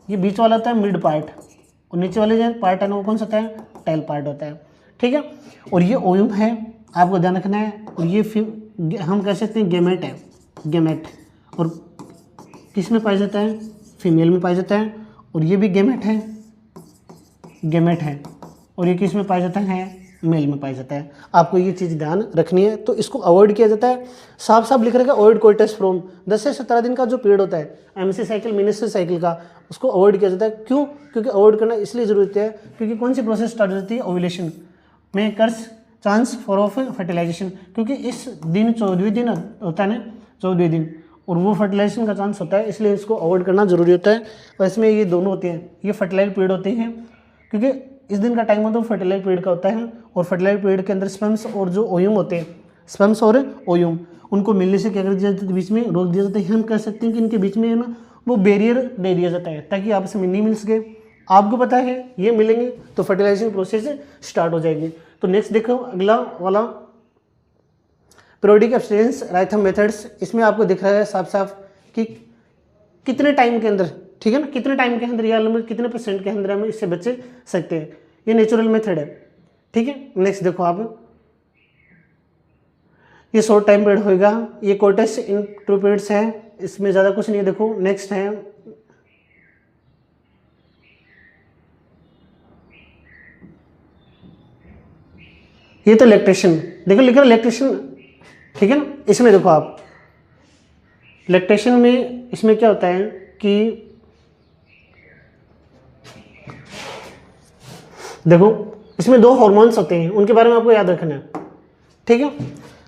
ये बीच वाला होता है मिड पार्ट, और नीचे वाले जो पार्ट है ना वो कौन सा होता है, टेल पार्ट होता है, ठीक है। और ये ओयूम है, आपको ध्यान रखना है। और ये हम कह सकते हैं गेमेट है, गेमेट, और किस में पाया जाता है, फीमेल में पाया जाता है। और ये भी गेमेट है, और ये किस में पाया जाता है, मेल में पाया जाता है। आपको ये चीज़ ध्यान रखनी है। तो इसको अवॉइड किया जाता है, साफ लिख रखा है, अवॉइड कोइटस फ्रॉम 10 से 17 दिन का जो पीरियड होता है एमसी साइकिल, मिनिस्टर साइकिल का, उसको अवॉइड किया जाता है। क्यों, क्योंकि अवॉइड करना इसलिए जरूरत है क्योंकि कौन सी प्रोसेस स्टार्ट होती है, ओव्यूलेशन में कर्स चांस फॉर ऑफ फर्टिलाइजेशन, क्योंकि इस दिन 14वें दिन होता है ना, 14वें दिन, और वो फर्टिलाइजेशन का चांस होता है, इसलिए इसको अवॉइड करना जरूरी होता है। और इसमें ये दोनों होते हैं, ये फर्टिलाइज पीरियड होते हैं, क्योंकि इस दिन का टाइम होता है फर्टिलाइज पीरियड का होता है। और फर्टिलाइज पीरियड के अंदर स्पर्म्स और जो ओयूम होते हैं, स्पर्म्स और ओयूम, उनको मिलने से क्या कर दिया जाता है, बीच में रोक दिया जाता है। हम कह सकते हैं कि इनके बीच में है ना वो बैरियर दे दिया जाता है, ताकि आपस में नहीं मिल सके। आपको पता है ये मिलेंगे तो फर्टिलाइजेशन प्रोसेस स्टार्ट हो जाएगी। तो नेक्स्ट देखो अगला वाला, पीरियोडिक एब्सटेंस रायथम मेथड्स। इसमें आपको दिख रहा है साफ कि कितने टाइम के अंदर, ठीक है ना, कितने टाइम के अंदर या कितने % के अंदर हम इससे बच सकते हैं। ये नेचुरल मेथड है, ठीक है। नेक्स्ट देखो आप, ये शॉर्ट टाइम पीरियड होएगा, ये कोइटस इन 2 पीरियड्स है, इसमें ज़्यादा कुछ नहीं है। देखो नेक्स्ट है, ये तो लैक्टेशन, देखो लिखा लैक्टेशन, ठीक है ना। इसमें देखो आप लैक्टेशन में इसमें क्या होता है कि देखो इसमें 2 हार्मोन्स होते हैं, उनके बारे में आपको याद रखना है, ठीक है।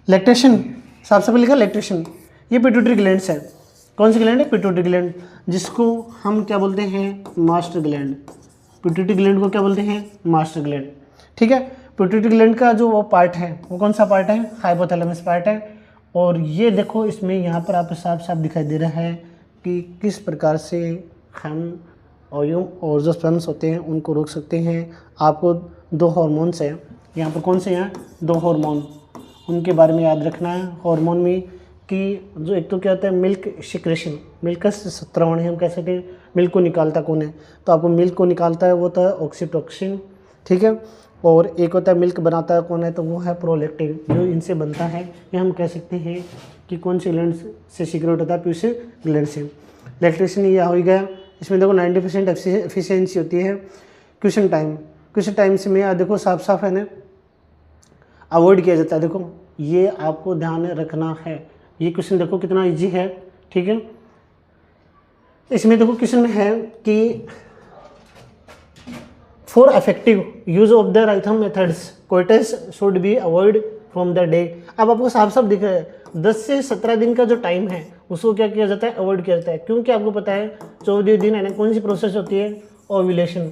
लैक्टेशन, सबसे पहले लिखा लैक्टेशन, ये पिट्यूटरी ग्लैंड्स है। कौन सी ग्लैंड है? पिट्यूटरी ग्लैंड, जिसको हम क्या बोलते हैं? Master gland. पिट्यूटरी ग्लैंड को क्या बोलते हैं? मास्टर ग्लैंड, ठीक है। पिट्यूटरी ग्लैंड का जो वो पार्ट है वो कौन सा पार्ट है? हाइपोथैलेमस पार्ट है। और ये देखो इसमें यहाँ पर आपको साफ साफ दिखाई दे रहा है कि किस प्रकार से हम ओव्यूम और जो स्पर्म्स होते हैं उनको रोक सकते हैं। आपको 2 हार्मोन्स हैं यहाँ पर, कौन से हैं? 2 हार्मोन, उनके बारे में याद रखना है। हार्मोन में कि जो एक तो क्या होता है मिल्क सिक्रेशन, मिल्क स्रावण हम कह सकते हैं। मिल्क को निकालता कौन है? तो आपको मिल्क को निकालता है वो होता है ऑक्सीटोसिन, ठीक है। और एक होता है मिल्क बनाता है कौन है? तो वो है प्रोलैक्टिन, जो इनसे बनता है। ये हम कह सकते हैं कि कौन से ग्लैंड से सीक्रेट होता है? प्यूस ग्लैंड से। लैक्टेशन ये हो गया। इसमें देखो 90% एफिशिएंसी होती है। क्वेश्चन टाइम से में देखो साफ साफ है ना अवॉइड किया जाता है। देखो ये आपको ध्यान रखना है। ये क्वेश्चन देखो कितना इजी है, ठीक है। इसमें देखो क्वेश्चन में है कि for effective use of the rhythm methods coitus should be avoid from the day. अब आपको साफ साफ दिख रहा है 10 से 17 दिन का जो टाइम है उसको क्या किया जाता है? अवॉइड किया जाता है। क्योंकि आपको पता है 14 दिन है ना, कौन सी प्रोसेस होती है? ओव्यूलेशन।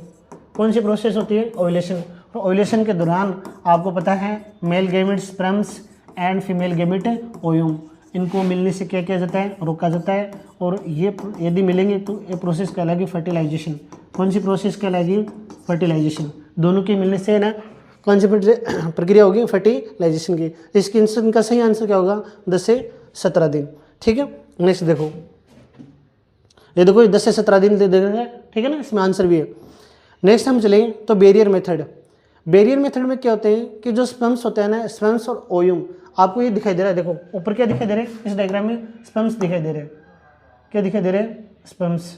कौन सी प्रोसेस होती है? ओव्यूलेशन। तो ओव्यूलेशन के दौरान आपको पता है male gamete sperms and female gamete ovum, इनको मिलने से क्या किया जाता है? रोका जाता है। और ये यदि मिलेंगे तो ये प्रोसेस कहलाएगी फर्टिलाइजेशन। कौन सी प्रोसेस कहलाएगी? फर्टिलाइजेशन। दोनों के मिलने से ना कौन सी प्रक्रिया होगी? फर्टिलाइजेशन की। इसके इनका सही आंसर क्या होगा? 10 से 17 दिन, ठीक है। नेक्स्ट देखो, ये देखो 10 से 17 दिन दे देगा, ठीक है ना, इसमें आंसर भी है। नेक्स्ट हम चलेंगे तो बैरियर मेथड। बैरियर मेथड में क्या होते हैं कि जो स्पर्म्स होते हैं ना, स्पर्म्स और ओव्यूम, आपको ये दिखाई दे रहा है। देखो ऊपर क्या दिखाई दे रहा है? इस डायग्राम में स्पर्म्स दिखाई दे रहे हैं। क्या दिखाई दे रहे हैं? स्पर्म्स।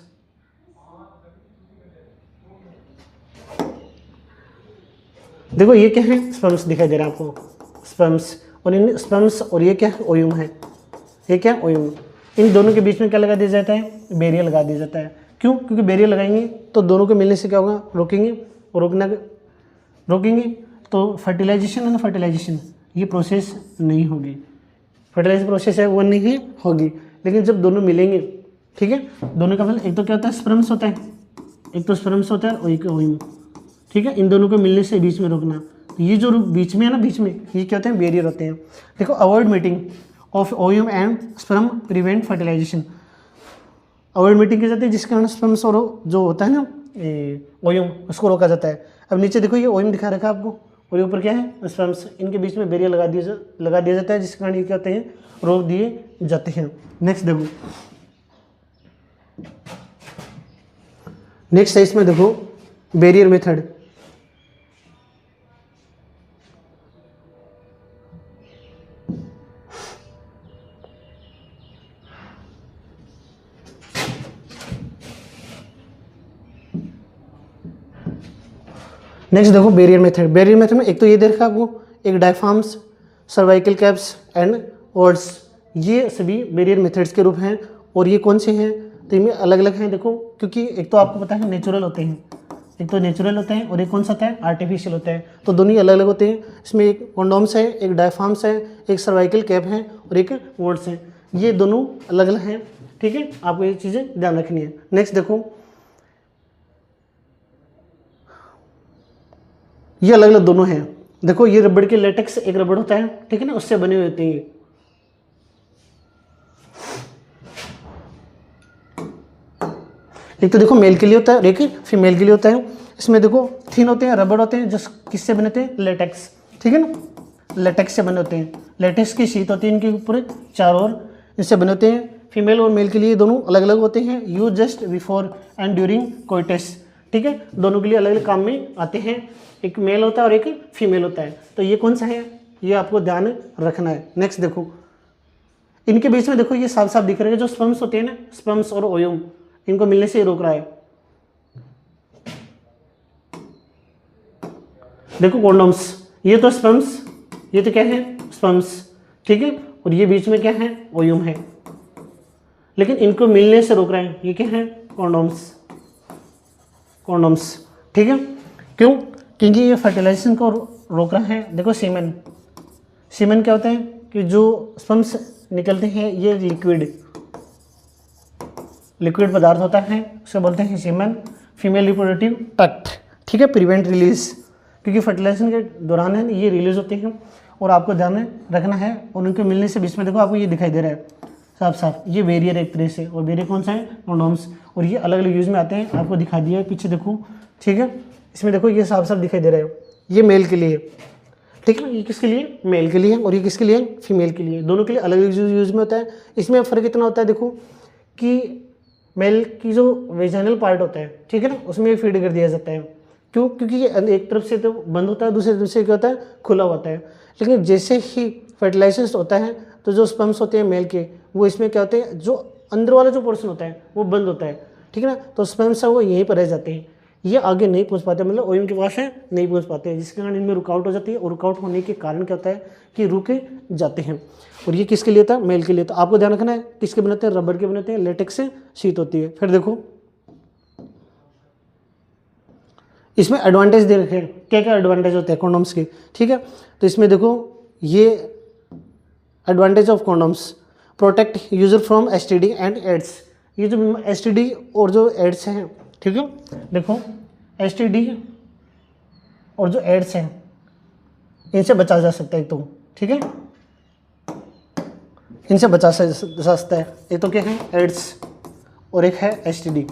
देखो ये क्या है? स्पर्म्स दिखाई दे रहा है आपको, स्पर्म्स। और इन स्पर्म्स और ये क्या है? ओव्यूम है। ये क्या? ओव्यूम। इन दोनों के बीच में क्या लगा दिया जाता है? बैरियर लगा दिया जाता है। क्यों? क्योंकि बैरियर लगाएंगे तो दोनों के मिलने से क्या होगा? रोकेंगे। और रोकेंगे तो फर्टिलाइजेशन है ना, फर्टिलाइजेशन ये प्रोसेस नहीं होगी। फर्टिलाइजेशन प्रोसेस है वो नहीं होगी। लेकिन जब दोनों मिलेंगे, ठीक है, दोनों का मतलब एक तो क्या होता है? स्पर्म्स होता है, एक तो स्पर्म्स होता है और एक ओव्यूम, ठीक है। इन दोनों को मिलने से बीच में रोकना। तो ये जो बीच में है ना, बीच में ये क्या होते हैं? बैरियर होते हैं। देखो avoid meeting of ovum and sperm prevent fertilization. Avoid meeting की जाती है जिसके कारण स्पर्म्स और जो होता है ना ओव्यूम उसको रोका जाता है। अब नीचे देखो ये ओव्यूम दिखा रखा है आपको और ये ऊपर क्या है? स्पर्म्स। इनके बीच में बैरियर लगा दिया जाता है जिसके कारण ये क्या होते हैं? रोक दिए जाते हैं। नेक्स्ट देखो, नेक्स्ट है इसमें देखो बैरियर मेथड। नेक्स्ट देखो बैरियर मेथड। बैरियर मेथड में एक तो ये दे रखा आपको, एक diaphragms, cervical caps and words, ये सभी बैरियर मेथड्स के रूप हैं। और ये कौन से हैं? तो इनमें अलग अलग हैं देखो, क्योंकि एक तो आपको पता है नेचुरल होते हैं, एक तो नेचुरल होते हैं और एक कौन सा होता है? आर्टिफिशियल होता है। तो दोनों ही अलग अलग होते हैं। इसमें एक कॉन्डोम्स है, एक डायफ्राम्स है, एक सर्वाइकल कैप है और एक वर्ड्स है। ये दोनों अलग अलग हैं, ठीक है। आपको ये चीज़ें ध्यान रखनी है। नेक्स्ट देखो, ये अलग अलग दोनों हैं। देखो ये रबड़ के लेटेक्स एक रबड़ होता है, ठीक है ना, उससे बने हुए होते हैं। एक तो देखो मेल के लिए होता है और एक फीमेल के लिए होता है। इसमें देखो थिन होते हैं, रबड़ होते हैं, जो किससे बने होते हैं? लेटेक्स, ठीक है ना, लेटेक्स से बने होते हैं। लेटेक्स की शीट होती है इनके ऊपर चारों ओर, इससे बने होते हैं। फीमेल और मेल के लिए दोनों अलग अलग होते हैं। Use just before and during coitus, ठीक है, दोनों के लिए अलग अलग काम में आते हैं। एक मेल होता है और एक फीमेल होता है। तो ये कौन सा है? ये आपको ध्यान रखना है। नेक्स्ट देखो, इनके बीच में देखो ये साफ साफ दिख रहा है, जो स्पर्म्स होते हैं ना, स्पर्म्स और ओयम, इनको मिलने से रोक रहा है। देखो कॉन्डोम्स, ये तो स्पर्म्स, ये तो क्या है, स्पर्म्स, ठीक है, और ये बीच में क्या है, ओयम है, लेकिन इनको मिलने से रोक रहा है, ये क्या है, कॉन्डोम्स, कॉन्डोम्स, ठीक है। क्यों? क्योंकि ये फर्टिलाइजेशन को रोक रहा है। देखो सीमेन, सीमेन क्या होता है कि जो स्पर्म्स निकलते हैं ये लिक्विड पदार्थ होता है, उसे बोलते हैं सीमेन, फीमेल रिप्रोडक्टिव ट्रैक्ट, ठीक है, प्रिवेंट रिलीज, क्योंकि फर्टिलाइजेशन के दौरान है ये रिलीज होते हैं और आपको ध्यान में रखना है। और उनके मिलने से बीच में देखो आपको ये दिखाई दे रहा है साफ साफ, ये बैरियर एक तरह से, और बैरियर कौन सा है, कॉन्डोम्स, और ये अलग अलग यूज में आते हैं, आपको दिखा दिया है पीछे देखो, ठीक है, इसमें देखो ये साफ साफ दिखाई दे रहा है, ये मेल के लिए, ठीक है, ये किसके लिए, मेल के लिए, और ये किसके लिए, फीमेल के लिए, दोनों के लिए अलग अलग यूज में होता है। इसमें फ़र्क इतना होता है देखो कि मेल की जो वेजाइनल पार्ट होता है, ठीक है ना, उसमें फीड कर दिया जाता है। क्यों? क्योंकि ये एक तरफ से तो बंद होता है, दूसरी तरफ से क्या होता है, खुला होता है। लेकिन जैसे ही फर्टिलाइजेशन होता है तो जो स्पर्म्स होते हैं मेल के, वो इसमें क्या होते हैं, जो अंदर वाला जो पोर्शन होता है वो बंद होता है, ठीक है ना, तो स्पर्म्स है वो यहीं पर रह जाते हैं, ये आगे नहीं पहुंच पाते, मतलब ओयम के पास है नहीं पहुंच पाते हैं, जिसके कारण इनमें रुकावट हो जाती है, और रुकावट होने के कारण क्या होता है कि रुके जाते हैं। और ये किसके लिए था, मेल के लिए। तो आपको ध्यान रखना है किसके बनते हैं, रबर के बनते हैं, लेटेक्स से शीट होती है। फिर देखो इसमें एडवांटेज दे रखे हैं, क्या क्या एडवांटेज होते हैं कॉन्डोम्स के, ठीक है। तो इसमें देखो ये advantage of condoms, protect user from STD and AIDS, ये जो एसटीडी और जो एड्स हैं, ठीक है, देखो एसटीडी और जो एड्स हैं इनसे बचा जा सकता है, तो ठीक है, इनसे बचा जा सकता है। एक तो क्या है, एड्स, और एक है STD.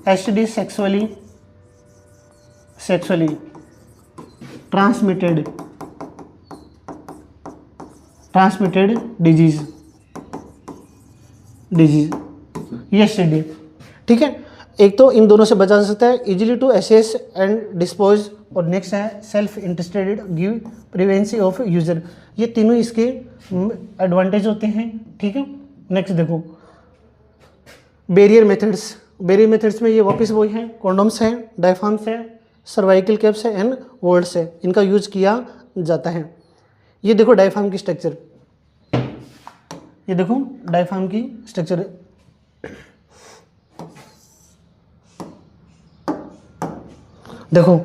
STD sexually transmitted disease, ये एसटीडी, ठीक है। एक तो इन दोनों से बचा जा सकता है, easily to access and dispose, और नेक्स्ट है self interested give privacy of user, ये तीनों इसके एडवांटेज होते हैं, ठीक है। नेक्स्ट देखो बैरियर मेथड्स में ये वापस वही है, कॉन्डोम्स हैं, डायफ्राम्स है, सर्वाइकल कैप्स है एंड वोल्ड्स है, इनका यूज किया जाता है। ये देखो डायफ्राम की स्ट्रक्चर, ये देखो डायफ्राम की स्ट्रक्चर, देखो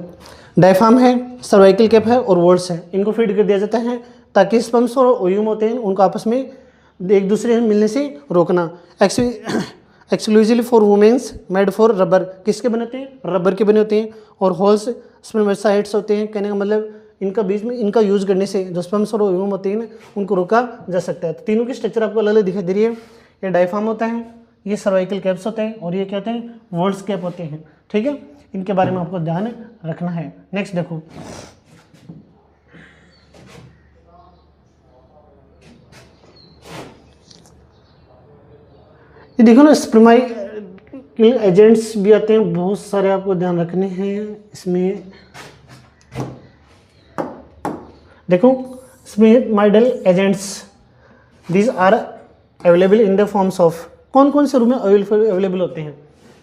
डायफ्राम है, सर्वाइकल कैप है और वोल्ड्स है, इनको फीड कर दिया जाता है ताकि स्पर्म्स और ओव्यूम होते हैं उनको आपस में एक दूसरे से मिलने से रोकना। Exclusively for womens made for rubber, किसके बने होते हैं, रबर के बने होते हैं, और होल्स स्पर्मेटोसाइट्स होते हैं, कहने का मतलब इनका बीच में इनका यूज करने से जो स्पर्म्स और ओव्यूम होते हैं उनको रोका जा सकता है। तो तीनों की स्ट्रक्चर आपको अलग अलग दिखाई दे रही है, ये डायफ्राम होता है, ये सर्वाइकल कैप्स होते हैं, और ये क्या होते हैं, वोल्ड्स कैप होते हैं, ठीक है। इनके बारे में आपको ध्यान रखना है। नेक्स्ट देखो ये देखो ना, स्पर्माइकल एजेंट्स भी आते हैं, बहुत सारे आपको ध्यान रखने हैं इसमें। देखो spermicidal agents, these are available in the forms of, कौन कौन से रूम में अवेलेबल होते हैं,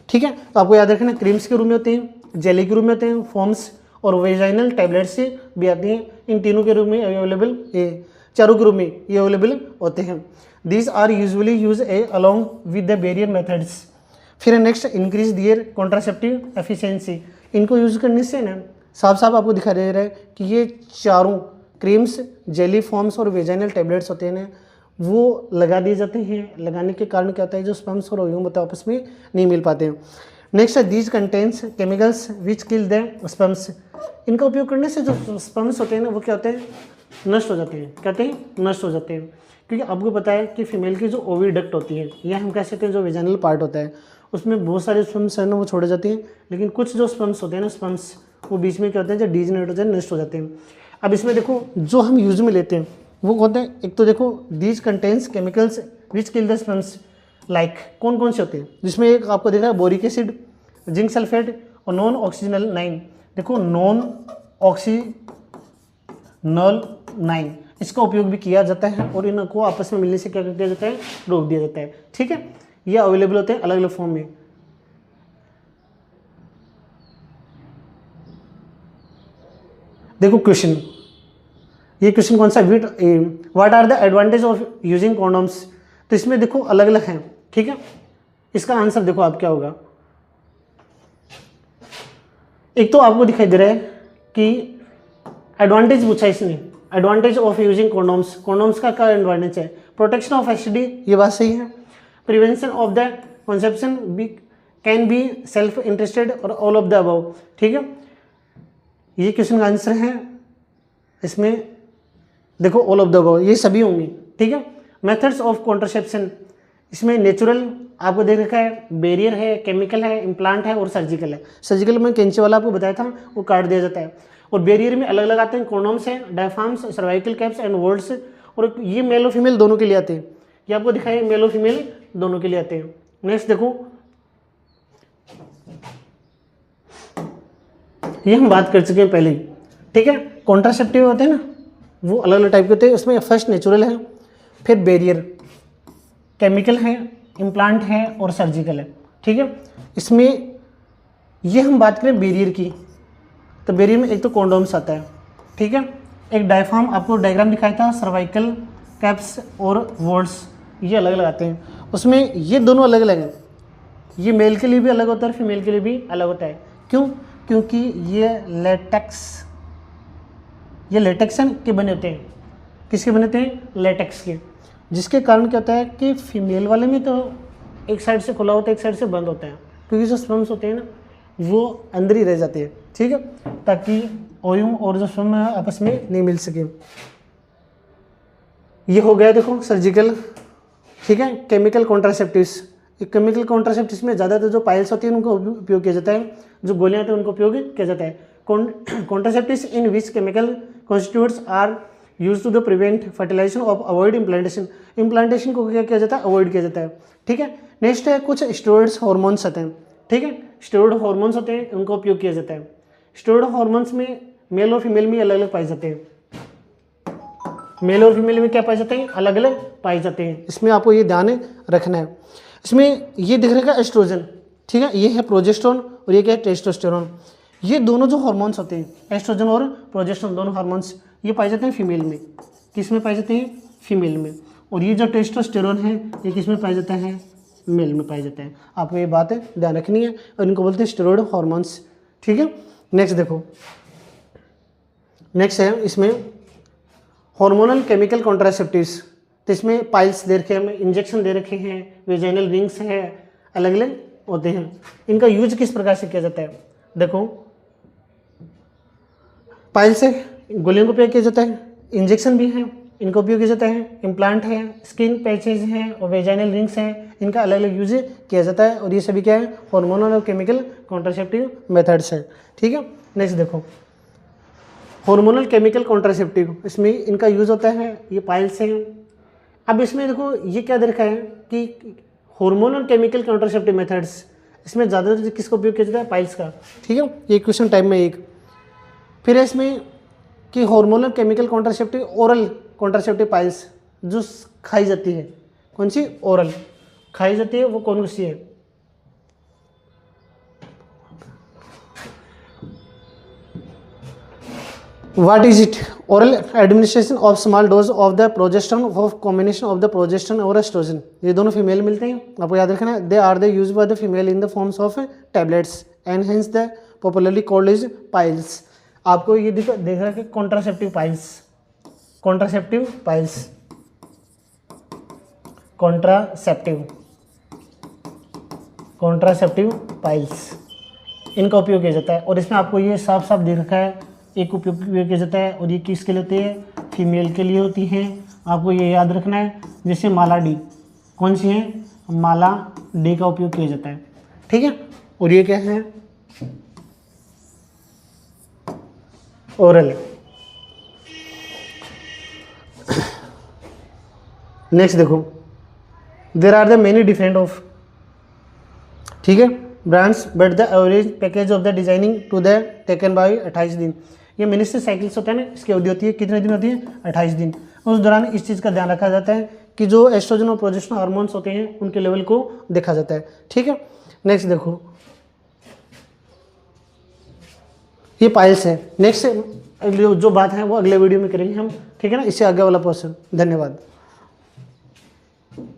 ठीक है। तो आपको याद रखना, क्रीम्स के रूम में होते हैं, जेली के रूम में होते हैं, फॉर्म्स और वेजाइनल टैबलेट्स से भी आती हैं, इन तीनों के रूम में अवेलेबल, ये चारों के रूम में ये अवेलेबल होते हैं। These are usually used along with the barrier methods। फिर नेक्स्ट इंक्रीज दियर कॉन्ट्रासेप्टिव एफिशिएंसी, इनको यूज करने से ना साफ साफ आपको दिखा दे रहा है कि ये चारों क्रीम्स, जेली फॉर्म्स और वेजाइनल टैबलेट्स होते हैं ना, वो लगा दिए जाते हैं। लगाने के कारण क्या होता है, जो स्पर्म्स और ओव्यूम होता है आपस में नहीं मिल पाते हैं। नेक्स्ट है these contains chemicals which kill the sperms, इनका उपयोग करने से जो स्पर्म्स होते हैं ना वो क्या होते हैं, नष्ट हो जाते हैं, कहते हैं नष्ट हो जाते हैं। क्योंकि आपको पता है कि फीमेल की जो ओविडक्ट होती है, या हम कह सकते हैं जो वेजाइनल पार्ट होता है, उसमें बहुत सारे स्पर्म्स है ना वो छोड़े जाते हैं, लेकिन कुछ जो स्पर्म्स होते हैं ना, स्पर्म्स वो बीच में क्या होते हैं, जो डीजनरेट होते हैं, नष्ट हो जाते हैं। अब इसमें देखो जो हम यूज में लेते हैं वो होते हैं, एक तो देखो these contains chemicals which kill the sperms, like कौन कौन से होते हैं, जिसमें एक आपको देखा है बोरिक एसिड, जिंक सल्फेट और नॉन ऑक्सीजनल 9। देखो नॉन ऑक्सीजनल 9 इसका उपयोग भी किया जाता है और इनको आपस में मिलने से क्या कर दिया जाता है, रोक दिया जाता है। ठीक है, ये अवेलेबल होते हैं अलग अलग फॉर्म में। देखो क्वेश्चन, ये क्वेश्चन कौन सा, what are the advantage of using condoms. तो इसमें देखो अलग अलग हैं। ठीक है, इसका आंसर देखो आप क्या होगा। एक तो आपको दिखाई दे रहा है कि एडवांटेज पूछा इसने, advantage of using condoms, condoms का क्या एडवांटेज है, प्रोटेक्शन ऑफ एसटीडी, ये बात सही है। Prevention of the conception be can be self interested और ऑल ऑफ द अबव। ठीक है, ये क्वेश्चन का आंसर है इसमें देखो ऑल ऑफ द अबव, ये सभी होंगे। ठीक है, मेथड्स ऑफ कॉन्ट्रासेप्शन, इसमें नेचुरल आपको देख रखा है, बैरियर है, केमिकल है, इम्प्लांट है और सर्जिकल है। सर्जिकल में कैंची वाला आपको बताया था, वो काट दिया जाता है। और बैरियर में अलग अलग आते हैं, कॉन्डोम्स हैं, डायफ्राम्स, सर्वाइकल कैप्स एंड वोल्ड्स, और ये मेल और फीमेल दोनों के लिए आते हैं। ये आपको दिखाया है, मेल और फीमेल दोनों के लिए आते हैं। नेक्स्ट देखो, ये हम बात कर चुके हैं पहले ही। ठीक है, कॉन्ट्रासेप्टिव होते हैं ना, वो अलग अलग टाइप के होते हैं। उसमें फर्स्ट नेचुरल है, फिर बैरियर, केमिकल है, इम्प्लांट है और सर्जिकल है। ठीक है, इसमें ये हम बात करें बैरियर की, तो बैरियर में एक तो कॉन्डोम्स आता है। ठीक है, एक डायफ्राम आपको डायग्राम दिखाया था, सर्वाइकल कैप्स और वोल्ड्स, ये अलग अलग आते हैं। उसमें ये दोनों अलग अलग हैं, ये मेल के लिए भी अलग होता है और फीमेल के लिए भी अलग होता है। क्यों? क्योंकि ये लेटेक्स के बने होते हैं। किसके बने होते हैं? लेटेक्स के, जिसके कारण क्या होता है कि फीमेल वाले में तो एक साइड से खुला होता है, एक साइड से बंद होता है, क्योंकि जो स्पर्म्स होते हैं ना वो अंदर ही रह जाते हैं। ठीक है, ताकि ओव्यूम और जो स्पर्म आपस में नहीं मिल सके। ये हो गया देखो सर्जिकल। ठीक है, केमिकल कॉन्ट्रासेप्टिव्स, केमिकल कॉन्ट्रासेप्टिव्स में ज़्यादातर जो पाइल्स होती हैं उनको उपयोग किया जाता है, जो गोलियां होती हैं उनको उपयोग किया जाता है। Contraceptives in which chemical constituents are use to the prevent fertilization of avoid implantation, implantation को क्या किया जाता है? अवॉइड किया जाता है। ठीक है, नेक्स्ट है कुछ स्टेरॉइड्स हार्मोन्स होते हैं। ठीक है, स्टेरॉइड हार्मोन्स होते हैं, उनका उपयोग किया जाता है। स्टेरॉइड हार्मोन्स में मेल और फीमेल में अलग अलग पाए जाते हैं। मेल और फीमेल में क्या पाए जाते हैं? अलग अलग पाए जाते हैं। इसमें आपको ये ध्यान रखना है। इसमें ये दिख रहेगा एस्ट्रोजन। ठीक है, ये है प्रोजेस्टेरोन और ये क्या है? टेस्टोस्टेरोन। ये दोनों जो हार्मोन्स होते हैं, एस्ट्रोजन और प्रोजेस्टेरोन दोनों हार्मोन्स, ये पाए जाते हैं फीमेल में। किस में पाए जाते हैं? फीमेल में। और ये जो टेस्टोस्टेरोन है ये किस में पाया जाता है? मेल में पाया जाता है। आपको ये बात ध्यान रखनी है और इनको बोलते हैं स्टेरॉइड हार्मोन्स। ठीक है, नेक्स्ट देखो, नेक्स्ट है इसमें हार्मोनल केमिकल कॉन्ट्रासेप्टिव्स। तो इसमें पाइल्स दे रखे हैं, इंजेक्शन दे रखे हैं, वेजाइनल रिंग्स हैं, अलग अलग होते हैं। इनका यूज किस प्रकार से किया जाता है? देखो, पाइल्स से गोलियों का उपयोग किया जाता है, इंजेक्शन भी है, इनका उपयोग किया जाता है, इम्प्लांट है, स्किन पैचेज हैं और वेजाइनल रिंग्स हैं, इनका अलग अलग यूज किया जाता है। और ये सभी क्या है? हार्मोनल और केमिकल कॉन्ट्रासेप्टिव मेथड्स है। ठीक है, नेक्स्ट देखो, हार्मोनल केमिकल कॉन्ट्रासेप्टिव, इसमें इनका यूज होता है, ये पाइल्स हैं। अब इसमें देखो ये क्या दे रखा है कि हार्मोनल केमिकल कॉन्ट्रासेप्टिव मेथड्स, इसमें ज़्यादातर किसका उपयोग किया जाता है? पाइल्स का। ठीक है, ये क्वेश्चन टाइप में एक। फिर इसमें कि hormonal chemical contraceptive oral contraceptive piles जो खाई जाती है, कौन सी? ओरल खाई जाती है, वो कौन सी है? What is it? Oral administration of small dose of the progesterone of combination of the progesterone और एस्ट्रोजन, ये दोनों फीमेल मिलते हैं, आपको याद रखना है। They are the use by the female in the forms of tablets and hence the popularly called is pills. आपको ये देख रहा है कि contraceptive pills, contraceptive pills, contraceptive pills, इनका उपयोग किया जाता है। और इसमें आपको ये साफ साफ देख रखा है, एक उपयोग किया जाता है और ये किसके लिए होती है? फीमेल के लिए होती है। आपको ये याद रखना है। जैसे माला डी, कौन सी है? माला डी का उपयोग किया जाता है। ठीक है, और ये क्या है? ओरल। नेक्स्ट देखो, there are the many different of, ठीक है, brands but the average package of the designing to the taken by 28 दिन। ये मेनिस्ट्रुअल साइकिल्स होता है ना, इसकी अवधि होती है कितने दिन होती है, 28 दिन। उस दौरान इस चीज़ का ध्यान रखा जाता है कि जो एस्ट्रोजन और प्रोजेस्टेरोन हार्मोन्स होते हैं उनके लेवल को देखा जाता है। ठीक है, नेक्स्ट देखो, ये पाइल्स है। नेक्स्ट जो बात है वो अगले वीडियो में करेंगे हम, ठीक है ना, इससे आगे वाला क्वेश्चन। धन्यवाद।